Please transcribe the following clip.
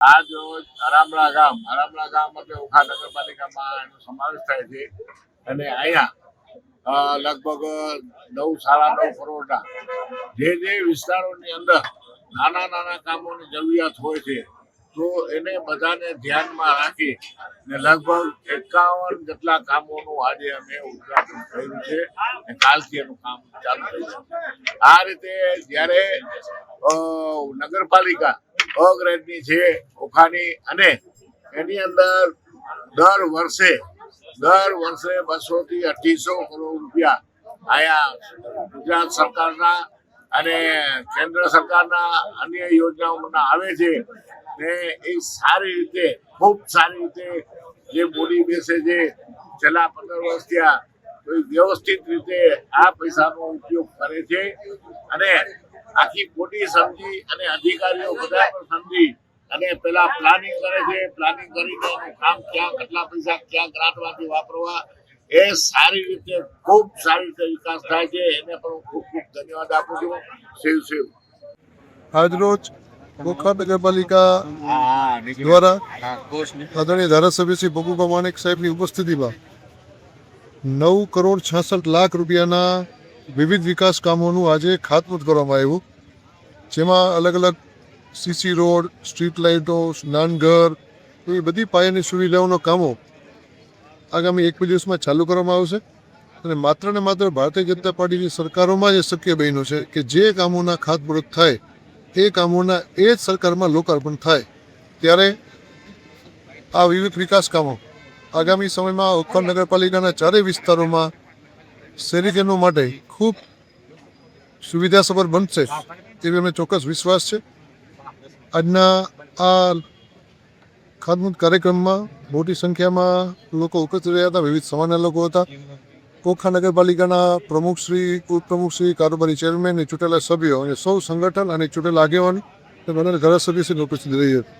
આજ રોજ હરામડા ગામ એટલે ઓખા નગરપાલિકામાં એનો સમાવેશ થાય છે અને અહીંયા લગભગ 9 સાડા 9 કરોડના જે વિસ્તારોની અંદર નાના કામોની જરૂરિયાત હોય છે તો એને બધાને ધ્યાનમાં રાખી ને લગભગ 51 જેટલા કામોનું આજે અમે ઉદ્ઘાટન કર્યું છે અને કાલથી એનું કામ ચાલુ થયું છે. આ રીતે જ્યારે નગરપાલિકા ગ્રેડની છે ઓખાની અને એની અંદર દર વર્ષે 200 થી 250 કરોડ રૂપિયા અહીંયા ગુજરાત સરકારના અને કેન્દ્ર સરકારના અન્ય યોજનાઓના આવે છે ને એ સારી રીતે ખૂબ સારી રીતે જે બોડી બેસે છે છેલ્લા 15 વર્ષ થયા તો એ વ્યવસ્થિત રીતે આ પૈસાનો ઉપયોગ કરે છે અને આખી બોડી સમજી અને અધિકારીઓ બધા પણ સમજી અને પેલા પ્લાનિંગ કરે છે. પ્લાનિંગ કરીને એનું કામ ક્યાં કેટલા પૈસા ક્યાં ગ્રાન્ટમાંથી વાપરવા એ સારી રીતે ખૂબ સારી રીતે વિકાસ થાય છે. એને પણ હું ખૂબ ધન્યવાદ આપું છું. શિવ આજરોજ ઓખા નગરપાલિકા દ્વારા આદરણીય ધારાસભ્ય શ્રી ભગુભા માણેક સાહેબની ઉપસ્થિતિમાં 9,66,00,000 રૂપિયાના વિવિધ વિકાસ કામોનું આજે ખાતમુહૂર્ત કરવામાં આવ્યું, જેમાં અલગ અલગ સીસી રોડ, સ્ટ્રીટ લાઇટો, સ્નાનઘર એવી બધી પાયાની સુવિધાઓનો કામો આગામી 1-2 દિવસમાં ચાલુ કરવામાં આવશે અને માત્ર ને માત્ર ભારતીય જનતા પાર્ટીની સરકારોમાં જ શક્ય બન્યું છે કે જે કામોના ખાતમુહૂર્ત થાય એ કામોના એ જ સરકારમાં લોકાર્પણ થાય. ત્યારે આ વિવિધ વિકાસ કામો આગામી સમયમાં ઓખા નગરપાલિકાના ચારેય વિસ્તારોમાં શહેરીજનો માટે ખૂબ સુવિધાસભર બનશે એવી અમને ચોક્કસ વિશ્વાસ છે. આજના આ ખાતમુહૂર્ત કાર્યક્રમમાં મોટી સંખ્યામાં લોકો ઉપસ્થિત રહ્યા હતા. વિવિધ સમાજના લોકો હતા. ઓખા નગરપાલિકાના પ્રમુખશ્રી, ઉપપ્રમુખશ્રી, કારોબારી ચેરમેન, ચૂંટેલા સભ્યો અને સૌ સંગઠન અને ચૂંટેલા આગેવાન અને ધારાસભ્યશ્રી ઉપસ્થિત રહી હતી.